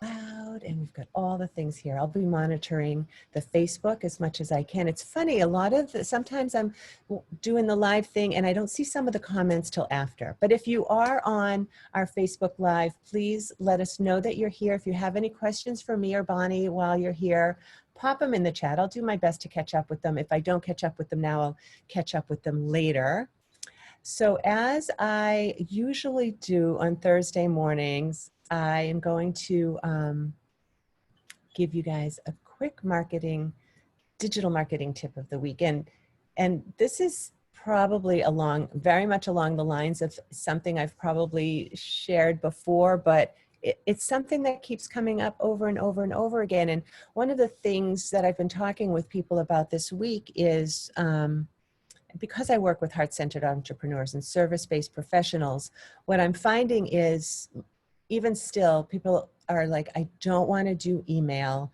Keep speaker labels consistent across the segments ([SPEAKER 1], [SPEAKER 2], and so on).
[SPEAKER 1] loud, and we've got all the things here. I'll be monitoring the Facebook as much as I can. It's funny, sometimes I'm doing the live thing and I don't see some of the comments till after. But if you are on our Facebook Live, please let us know that you're here. If you have any questions for me or Bonnie while you're here, pop them in the chat. I'll do my best to catch up with them. If I don't catch up with them now, I'll catch up with them later. So as I usually do on Thursday mornings, I am going to give you guys a quick digital marketing tip of the week. And this is probably very much along the lines of something I've probably shared before, but it's something that keeps coming up over and over and over again. And one of the things that I've been talking with people about this week is, because I work with heart-centered entrepreneurs and service-based professionals, what I'm finding is, even still, people are like, I don't want to do email.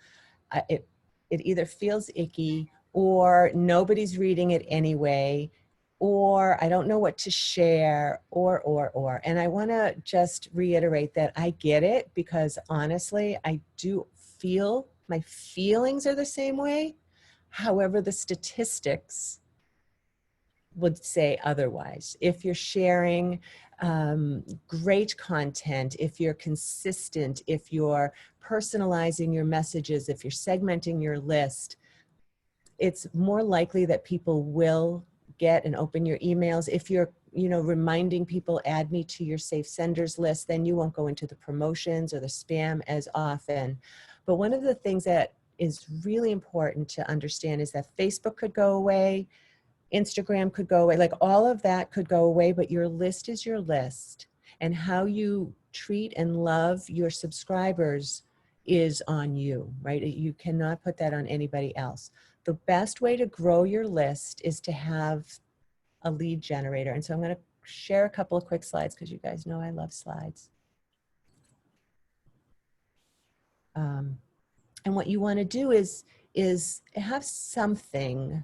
[SPEAKER 1] It either feels icky, or nobody's reading it anyway, or I don't know what to share, or. And I want to just reiterate that I get it, because honestly, I do feel, my feelings are the same way. However, the statistics would say otherwise. If you're sharing great content, if you're consistent, if you're personalizing your messages, if you're segmenting your list, it's more likely that people will get and open your emails. If you're reminding people, add me to your safe senders list, then you won't go into the promotions or the spam as often. But one of the things that is really important to understand is that Facebook could go away, Instagram could go away, like all of that could go away, but your list is your list. And how you treat and love your subscribers is on you, right? You cannot put that on anybody else. The best way to grow your list is to have a lead generator. And so I'm going to share a couple of quick slides, because you guys know I love slides. And what you want to do is have something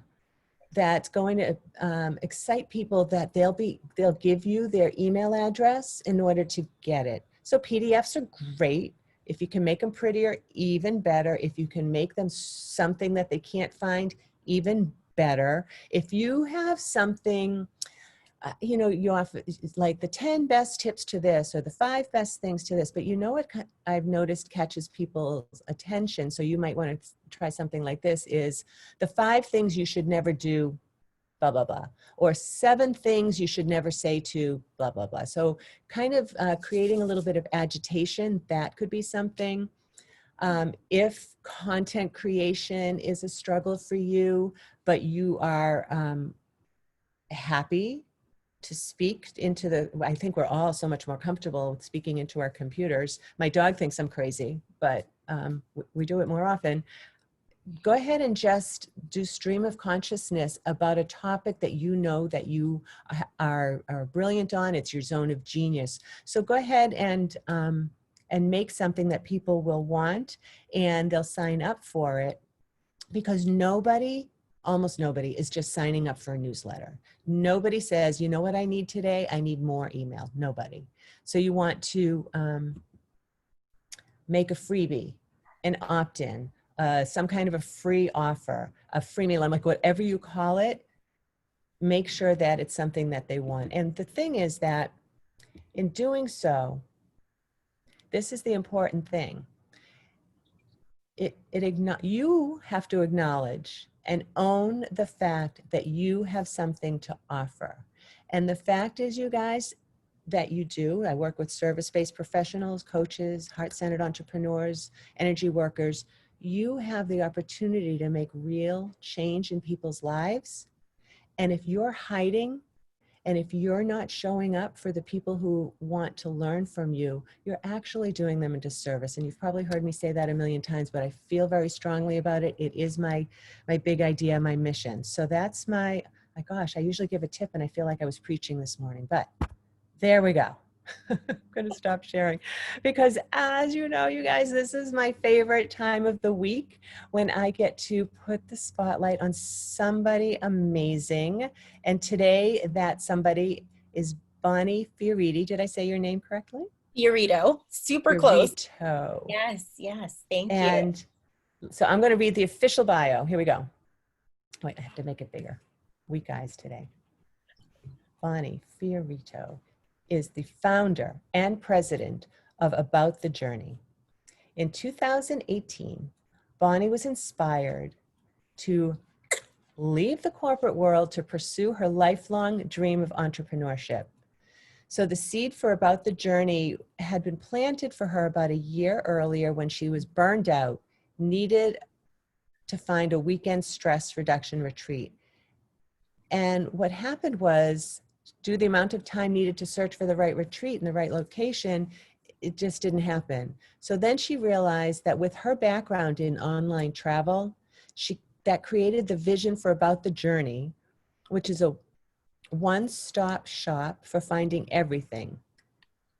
[SPEAKER 1] that's going to excite people, that they'll give you their email address in order to get it. So PDFs are great. If you can make them prettier, even better. If you can make them something that they can't find, even better. If you have something, you offer like the 10 best tips to this, or the 5 best things to this, but what I've noticed catches people's attention, so you might want to try something like this, is the 5 things you should never do, blah, blah, blah, or 7 things you should never say to blah, blah, blah. So kind of creating a little bit of agitation, that could be something. If content creation is a struggle for you, but you are happy to speak into I think we're all so much more comfortable speaking into our computers. My dog thinks I'm crazy, but we do it more often. Go ahead and just do stream of consciousness about a topic that you know that you are brilliant on. It's your zone of genius. So go ahead and make something that people will want, and they'll sign up for it, because almost nobody is just signing up for a newsletter. Nobody says, you know what I need today? I need more email. Nobody. So you want to make a freebie, an opt-in, some kind of a free offer, a free meal, like whatever you call it, make sure that it's something that they want. And the thing is that in doing so, this is the important thing. You have to acknowledge and own the fact that you have something to offer. And the fact is, you guys, that you do. I work with service-based professionals, coaches, heart-centered entrepreneurs, energy workers. You have the opportunity to make real change in people's lives. And if you're hiding, and if you're not showing up for the people who want to learn from you, you're actually doing them a disservice. And you've probably heard me say that a million times, but I feel very strongly about it. It is my big idea, my mission. So that's my gosh, I usually give a tip and I feel like I was preaching this morning, but there we go. I'm going to stop sharing, because as you know, you guys, this is my favorite time of the week, when I get to put the spotlight on somebody amazing. And today that somebody is Bonney Fiorito. Did I say your name correctly?
[SPEAKER 2] Fiorito, super close.
[SPEAKER 1] Fiorito.
[SPEAKER 2] Yes, yes. Thank you.
[SPEAKER 1] And so I'm going to read the official bio. Here we go. Wait, I have to make it bigger. Weak eyes today. Bonney Fiorito is the founder and president of About the Journey. In 2018, Bonney was inspired to leave the corporate world to pursue her lifelong dream of entrepreneurship. So the seed for About the Journey had been planted for her about a year earlier when she was burned out, needed to find a weekend stress reduction retreat. And what happened was, due to the amount of time needed to search for the right retreat in the right location, it just didn't happen. So then she realized that with her background in online travel, that created the vision for About the Journey, which is a one-stop shop for finding everything: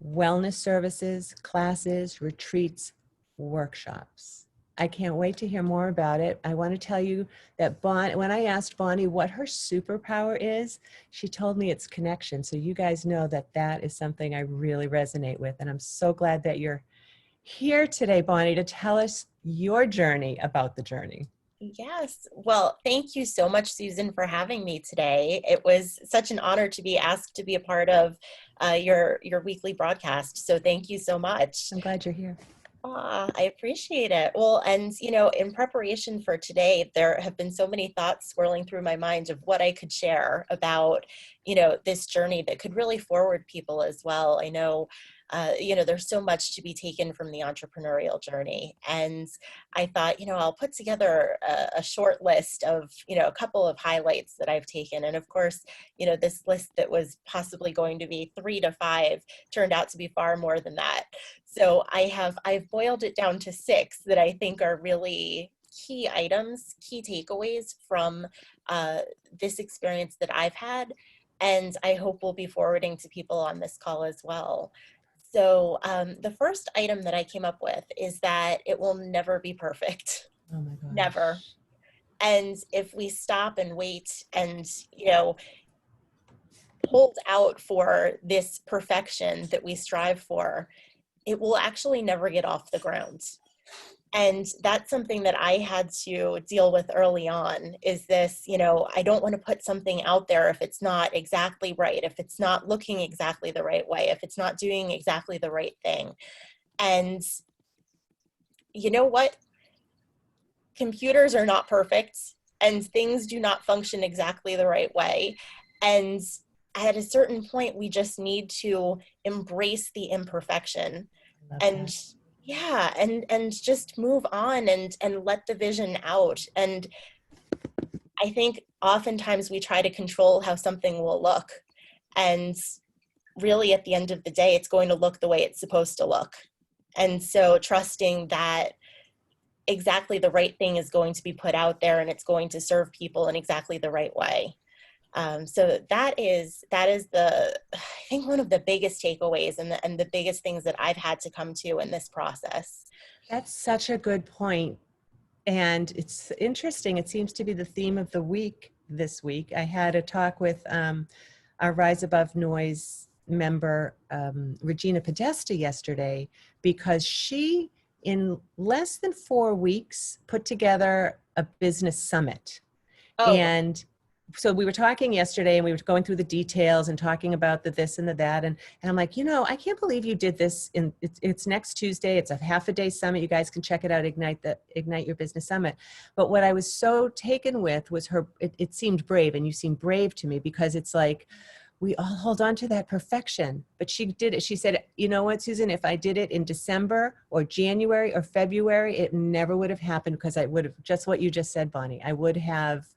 [SPEAKER 1] wellness services, classes, retreats, workshops. I can't wait to hear more about it. I want to tell you that when I asked Bonney what her superpower is, she told me it's connection. So you guys know that that is something I really resonate with. And I'm so glad that you're here today, Bonney, to tell us your journey about the journey.
[SPEAKER 2] Yes. Well, thank you so much, Susan, for having me today. It was such an honor to be asked to be a part of your weekly broadcast. So thank you so much.
[SPEAKER 1] I'm glad you're here.
[SPEAKER 2] I appreciate it. Well, and in preparation for today, there have been so many thoughts swirling through my mind of what I could share about, this journey that could really forward people as well. I know, there's so much to be taken from the entrepreneurial journey. And I thought, I'll put together a short list of, a couple of highlights that I've taken. And of course, this list that was possibly going to be 3 to 5 turned out to be far more than that. So I've boiled it down to 6 that I think are really key items, key takeaways from this experience that I've had, and I hope we'll be forwarding to people on this call as well. So the first item that I came up with is that it will never be perfect.
[SPEAKER 1] Oh my gosh.
[SPEAKER 2] Never. And if we stop and wait and, hold out for this perfection that we strive for, it will actually never get off the ground. And that's something that I had to deal with early on, is this, I don't want to put something out there if it's not exactly right, if it's not looking exactly the right way, if it's not doing exactly the right thing. And you know what? Computers are not perfect and things do not function exactly the right way. And at a certain point, we just need to embrace the imperfection and
[SPEAKER 1] that.
[SPEAKER 2] yeah, and just move on and let the vision out. And I think oftentimes we try to control how something will look, and really at the end of the day, it's going to look the way it's supposed to look. And so trusting that exactly the right thing is going to be put out there and it's going to serve people in exactly the right way. So that is I think one of the biggest takeaways and the biggest things that I've had to come to in this process.
[SPEAKER 1] That's such a good point. And it's interesting. It seems to be the theme of the week this week. I had a talk with our Rise Above Noise member, Regina Podesta, yesterday, because she, in less than 4 weeks, put together a business summit.
[SPEAKER 2] Oh,
[SPEAKER 1] And so we were talking yesterday and we were going through the details and talking about the this and the that. And I'm like, I can't believe you did this. It's next Tuesday. It's a half a day summit. You guys can check it out, Ignite Your Business Summit. But what I was so taken with was it seemed brave, and you seem brave to me, because it's like, we all hold on to that perfection. But she did it. She said, you know what, Susan, if I did it in December or January or February, it never would have happened, because I would have, just what you just said, Bonney, I would have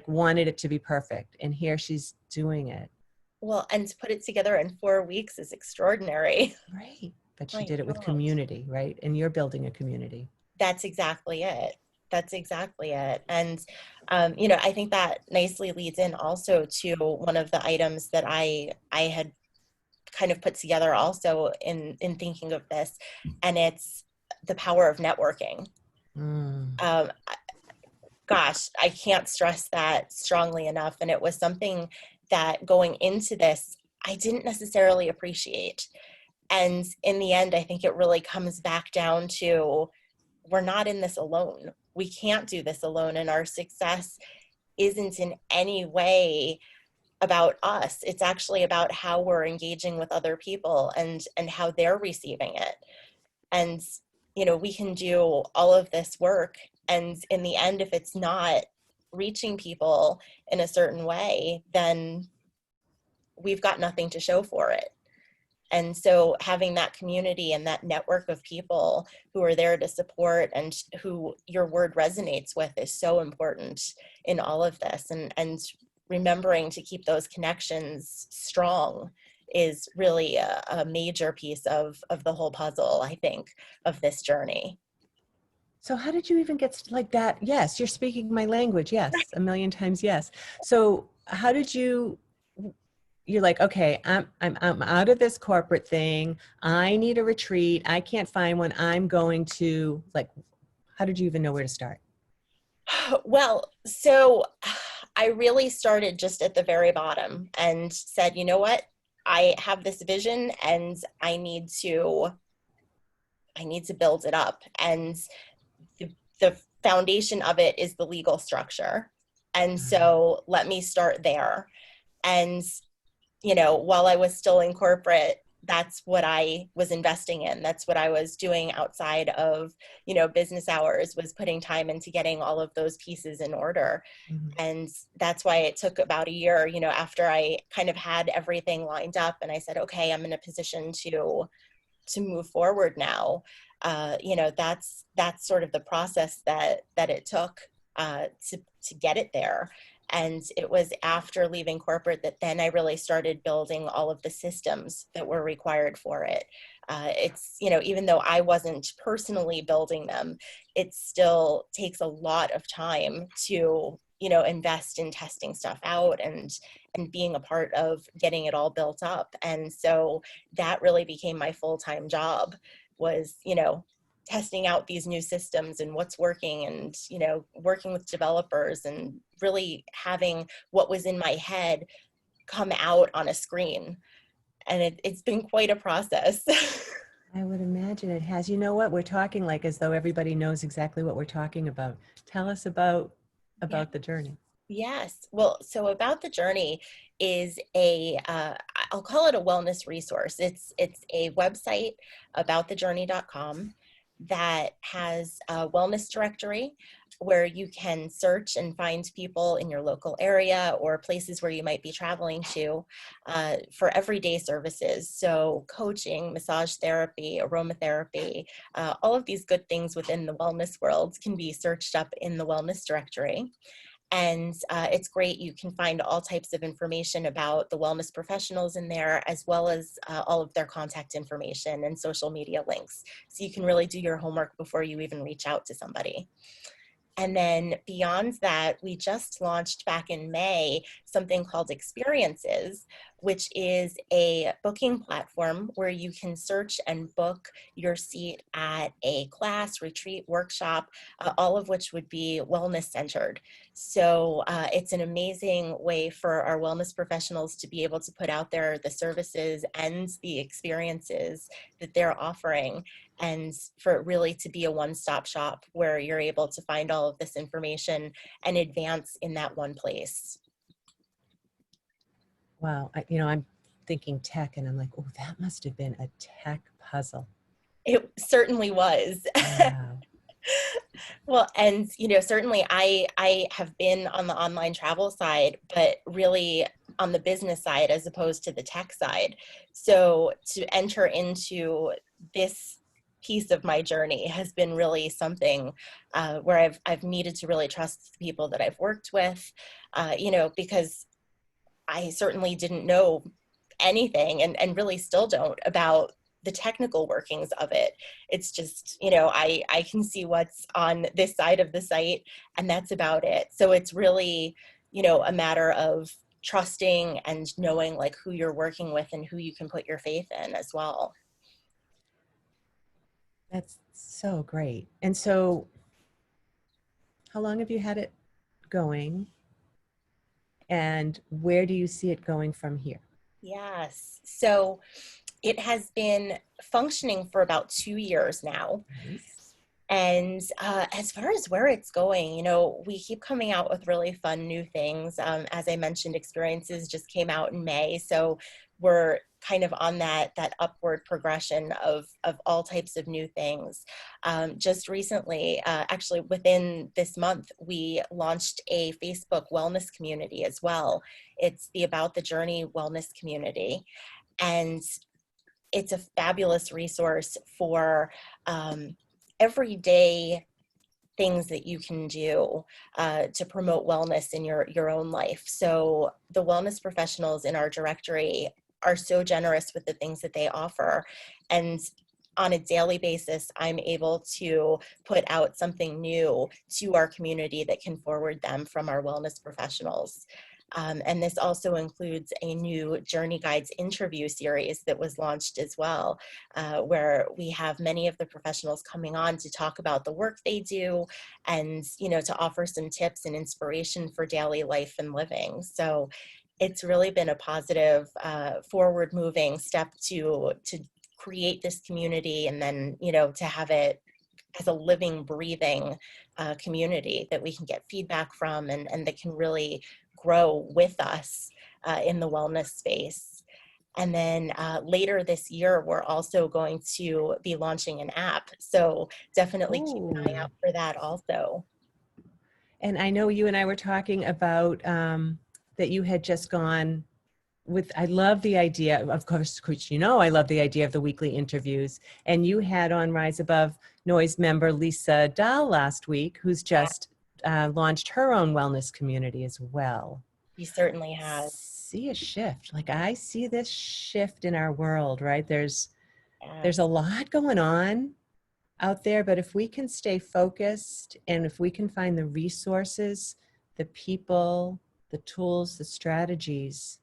[SPEAKER 1] wanted it to be perfect. And here she's doing it.
[SPEAKER 2] well, and to put it together in 4 weeks is extraordinary.
[SPEAKER 1] Right. But she
[SPEAKER 2] My
[SPEAKER 1] did it with
[SPEAKER 2] gosh.
[SPEAKER 1] community, right? And you're building a community.
[SPEAKER 2] That's exactly it. That's exactly it. And, I think that nicely leads in also to one of the items that I had kind of put together also in thinking of this, and it's the power of networking.
[SPEAKER 1] Mm.
[SPEAKER 2] Um, Gosh, I can't stress that strongly enough. And it was something that going into this, I didn't necessarily appreciate. And in the end, I think it really comes back down to, we're not in this alone. We can't do this alone. And our success isn't in any way about us. It's actually about how we're engaging with other people and how they're receiving it. And, we can do all of this work. And in the end, if it's not reaching people in a certain way, then we've got nothing to show for it. And so having that community and that network of people who are there to support and who your word resonates with is so important in all of this. And remembering to keep those connections strong is really a major piece of the whole puzzle, I think, of this journey.
[SPEAKER 1] So how did you even get like that? Yes, you're speaking my language. Yes, a million times yes. So how did you're like, okay, I'm out of this corporate thing. I need a retreat. I can't find one. I'm going to, like, how did you even know where to start?
[SPEAKER 2] Well, so I really started just at the very bottom and said, you know what? I have this vision and I need to build it up. And the foundation of it is the legal structure. And so let me start there. And, while I was still in corporate, that's what I was investing in. That's what I was doing outside of, business hours, was putting time into getting all of those pieces in order.
[SPEAKER 1] Mhm.
[SPEAKER 2] And that's why it took about a year, after I kind of had everything lined up and I said, okay, I'm in a position to move forward now. That's sort of the process that it took to get it there. And it was after leaving corporate that then I really started building all of the systems that were required for it. It's, even though I wasn't personally building them, it still takes a lot of time to, invest in testing stuff out and being a part of getting it all built up. And so that really became my full-time job, was, testing out these new systems and what's working, and, working with developers and really having what was in my head come out on a screen. And it's been quite a process.
[SPEAKER 1] I would imagine it has. You know what? We're talking like as though everybody knows exactly what we're talking about. Tell us about
[SPEAKER 2] Yeah.
[SPEAKER 1] the journey.
[SPEAKER 2] Yes. Well, so About the Journey is I'll call it a wellness resource. It's a website, aboutthejourney.com, that has a wellness directory where you can search and find people in your local area or places where you might be traveling to, for everyday services. So coaching, massage therapy, aromatherapy, all of these good things within the wellness world can be searched up in the wellness directory. And it's great. You can find all types of information about the wellness professionals in there, as well as all of their contact information and social media links. So you can really do your homework before you even reach out to somebody. And then beyond that, we just launched back in May something called Experiences, which is a booking platform where you can search and book your seat at a class, retreat, workshop, all of which would be wellness centered. So it's an amazing way for our wellness professionals to be able to put out there the services and the experiences that they're offering, and for it really to be a one-stop shop where you're able to find all of this information and advance in that one place.
[SPEAKER 1] Wow. I'm thinking tech and I'm like, oh, that must have been a tech puzzle.
[SPEAKER 2] It certainly was.
[SPEAKER 1] Wow.
[SPEAKER 2] Well, and certainly I have been on the online travel side, but really on the business side as opposed to the tech side. So to enter into this piece of my journey has been really something where I've needed to really trust the people that I've worked with, because I certainly didn't know anything, and really still don't, about the technical workings of it. It's just, I can see what's on this side of the site, and that's about it. So it's really, a matter of trusting and knowing like who you're working with and who you can put your faith in as well.
[SPEAKER 1] That's so great. And so how long have you had it going? And where do you see it going from here?
[SPEAKER 2] Yes. So It has been functioning for about 2 years now.
[SPEAKER 1] Nice.
[SPEAKER 2] And as far as where it's going, you know, we keep coming out with really fun new things. As I mentioned, experiences just came out in May, so we're kind of on that upward progression of all types of new things. Just recently, actually within this month, we launched a Facebook wellness community as well. It's the About the Journey wellness community, and it's a fabulous resource for everyday things that you can do to promote wellness in your own life. So the wellness professionals in our directory are so generous with the things that they offer. And on a daily basis, I'm able to put out something new to our community that can forward them from our wellness professionals. And this also includes a new Journey Guides interview series that was launched as well, where we have many of the professionals coming on to talk about the work they do and, you know, to offer some tips and inspiration for daily life and living. So it's really been a positive, forward moving step to create this community, and then, you know, to have it as a living, breathing community that we can get feedback from, and that can really grow with us in the wellness space. And then later this year, we're also going to be launching an app. So definitely keep an eye
[SPEAKER 1] Oh,
[SPEAKER 2] out for that also.
[SPEAKER 1] and I know you and I were talking about that you had just gone with, I love the idea, of course, you know, I love the idea of the weekly interviews. And you had on Rise Above Noise member Lisa Dahl last week, who's
[SPEAKER 2] Yeah,
[SPEAKER 1] just launched her own wellness community as well.
[SPEAKER 2] he certainly has.
[SPEAKER 1] See a shift. Like I see this shift in our world, right? There's a
[SPEAKER 2] Yes.
[SPEAKER 1] lot going on out there, but if we can stay focused and if we can find the resources, the people, the tools, the strategies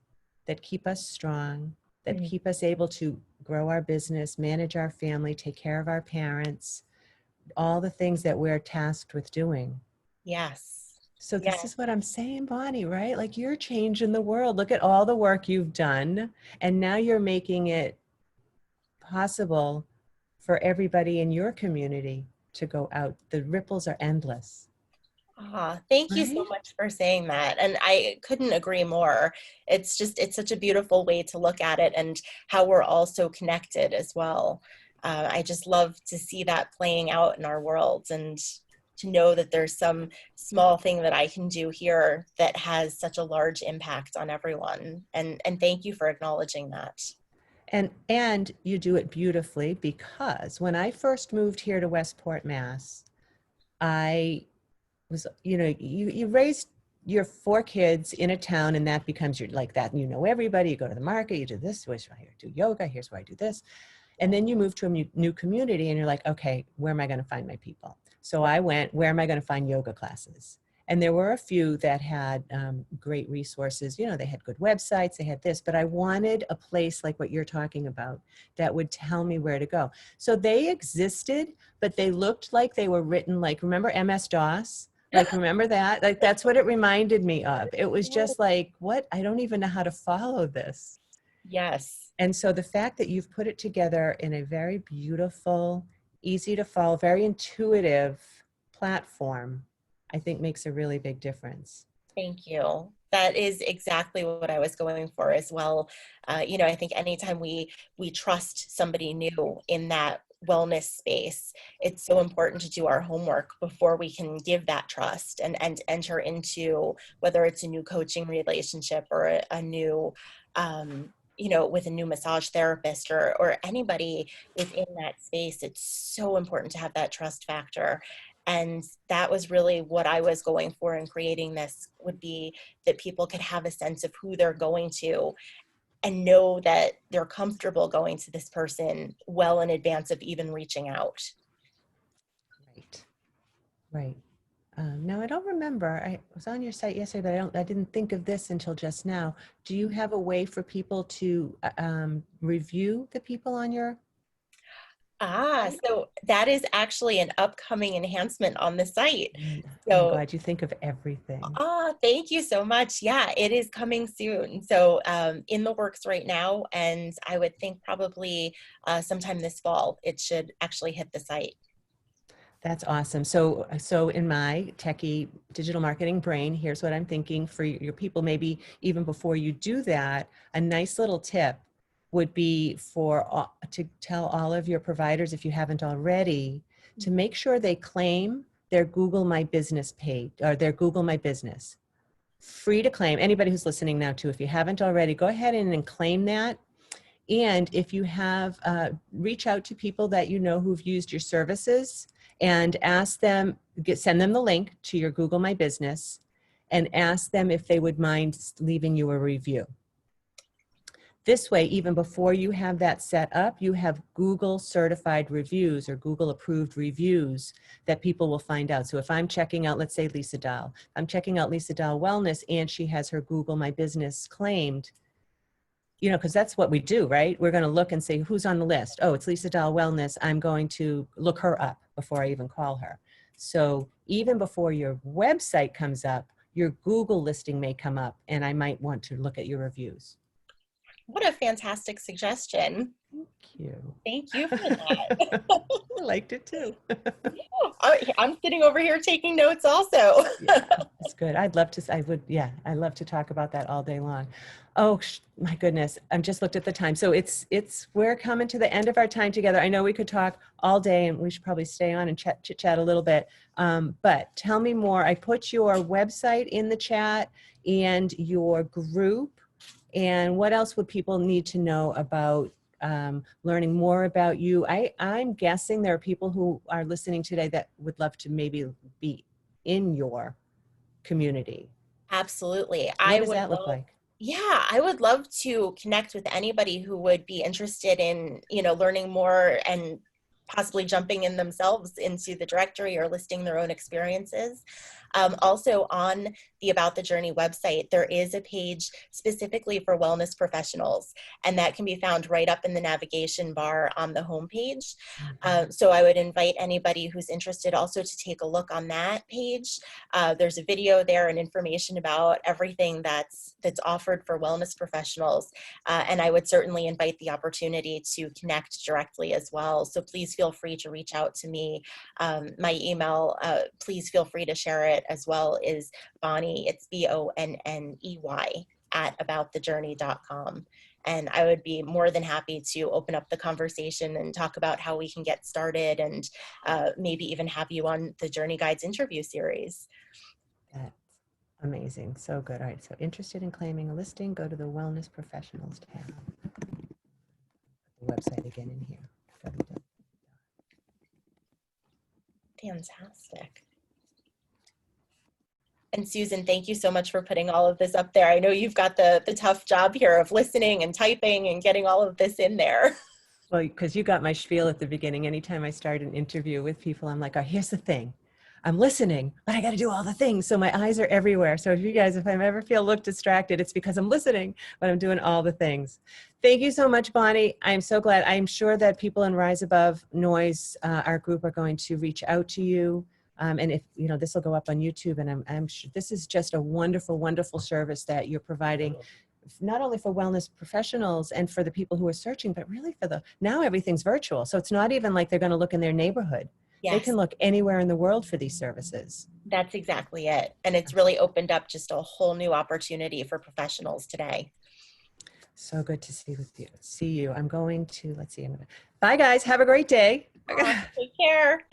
[SPEAKER 1] that keep us strong, that
[SPEAKER 2] Mhm.
[SPEAKER 1] keep us able to grow our business, manage our family, take care of our parents, all the things that we're tasked with doing.
[SPEAKER 2] Yes.
[SPEAKER 1] So this
[SPEAKER 2] Yes.
[SPEAKER 1] is what I'm saying, Bonnie, right? Like you're changing the world. Look at all the work you've done, and now you're making it possible for everybody in your community to go out. The ripples are endless,
[SPEAKER 2] Thank you so
[SPEAKER 1] right?
[SPEAKER 2] much for saying that. And I couldn't agree more. It's just, it's such a beautiful way to look at it, and how we're all so connected as well. I just love to see that playing out in our world, and to know that there's some small thing that I can do here that has such a large impact on everyone. And thank you for acknowledging that.
[SPEAKER 1] And you do it beautifully, because when I first moved here to Westport, Mass, I was, you know, you raised your four kids in a town, and that becomes your, like that, you know, everybody, you go to the market, you do this, I do yoga, here's where I do this. And then you move to a new community and you're like, okay, where am I going to find my people? So I went, where am I going to find yoga classes? And there were a few that had great resources. You know, they had good websites, they had this, but I wanted a place like what you're talking about that would tell me where to go. So they existed, but they looked like they were written like, remember MS-DOS? Like, remember that? Like, that's what it reminded me of. It was just like, what? I don't even know how to follow this.
[SPEAKER 2] Yes.
[SPEAKER 1] And so the fact that you've put it together in a very beautiful, easy to follow, very intuitive platform, I think makes a really big difference.
[SPEAKER 2] Thank you. That is exactly what I was going for as well. You know, I think anytime we trust somebody new in that wellness space, it's so important to do our homework before we can give that trust, and enter into, whether it's a new coaching relationship or a new, you know, with a new massage therapist, or anybody within that space. It's so important to have that trust factor. And that was really what I was going for in creating this, would be that people could have a sense of who they're going to, and know that they're comfortable going to this person well in advance of even reaching out.
[SPEAKER 1] Right. Right. Now I don't remember. I was on your site yesterday, but I didn't think of this until just now. Do you have a way for people to review the people on your?
[SPEAKER 2] So that is actually an upcoming enhancement on the site.
[SPEAKER 1] I'm
[SPEAKER 2] So,
[SPEAKER 1] glad you think of everything.
[SPEAKER 2] thank you so much. Yeah, it is coming soon. So, in the works right now, and I would think probably sometime this fall, it should actually hit the site.
[SPEAKER 1] That's awesome. So in my techie digital marketing brain, here's what I'm thinking for your people. Maybe even before you do that, a nice little tip would be to tell all of your providers, if you haven't already, to make sure they claim their Google My Business page or their Google My Business. Free to claim. Anybody who's listening now too, if you haven't already, go ahead and claim that. And if you have, reach out to people that you know who've used your services and ask them, send them the link to your Google My Business and ask them if they would mind leaving you a review. This way, even before you have that set up, you have Google certified reviews or Google approved reviews that people will find out. So if I'm checking out, let's say Lisa Dahl, I'm checking out Lisa Dahl Wellness and she has her Google My Business claimed, you know, because that's what we do, right? We're going to look and say, who's on the list? Oh, it's Lisa Dahl Wellness. I'm going to look her up before I even call her. So even before your website comes up, your Google listing may come up and I might want to look at your reviews.
[SPEAKER 2] What a fantastic suggestion.
[SPEAKER 1] Thank you.
[SPEAKER 2] Thank you for that.
[SPEAKER 1] I liked it too.
[SPEAKER 2] I'm sitting over here taking notes also.
[SPEAKER 1] Yeah, it's good. I'd love to, I would, yeah, I'd love to talk about that all day long. Oh, my goodness. I'm just looked at the time. So we're coming to the end of our time together. I know we could talk all day and we should probably stay on and chit chat a little bit. But tell me more. I put your website in the chat and your group. And what else would people need to know about learning more about you? I'm guessing there are people who are listening today that would love to maybe be in your community.
[SPEAKER 2] Absolutely.
[SPEAKER 1] What does that look like?
[SPEAKER 2] Yeah, I would love to connect with anybody who would be interested in, learning more and possibly jumping in themselves into the directory or listing their own experiences. Also on the About the Journey website, there is a page specifically for wellness professionals, and that can be found right up in the navigation bar on the homepage. So I would invite anybody who's interested also to take a look on that page. There's a video there and information about everything that's offered for wellness professionals. And I would certainly invite the opportunity to connect directly as well. So please feel free to reach out to me. My email, please feel free to share it as well, is Bonney, it's Bonney at aboutthejourney.com. And I would be more than happy to open up the conversation and talk about how we can get started and maybe even have you on the Journey Guides interview series.
[SPEAKER 1] That's amazing. So good. All right. So interested in claiming a listing, go to the Wellness Professionals tab. The website again in here.
[SPEAKER 2] Fantastic. And Susan, thank you so much for putting all of this up there. I know you've got the tough job here of listening and typing and getting all of this in there.
[SPEAKER 1] Well, because you got my spiel at the beginning. Anytime I start an interview with people, I'm like, oh, here's the thing. I'm listening, but I got to do all the things. So my eyes are everywhere. So if I ever look distracted, it's because I'm listening, but I'm doing all the things. Thank you so much, Bonney. I'm so glad. I'm sure that people in Rise Above Noise, our group, are going to reach out to you. And if, this will go up on YouTube, and I'm sure this is just a wonderful, wonderful service that you're providing, not only for wellness professionals and for the people who are searching, but really now everything's virtual. So it's not even like they're going to look in their neighborhood.
[SPEAKER 2] Yes.
[SPEAKER 1] They can look anywhere in the world for these services.
[SPEAKER 2] That's exactly it. And it's really opened up just a whole new opportunity for professionals today.
[SPEAKER 1] So good to see you. I'm going to, let's see. Bye guys. Have a great day.
[SPEAKER 2] Take care.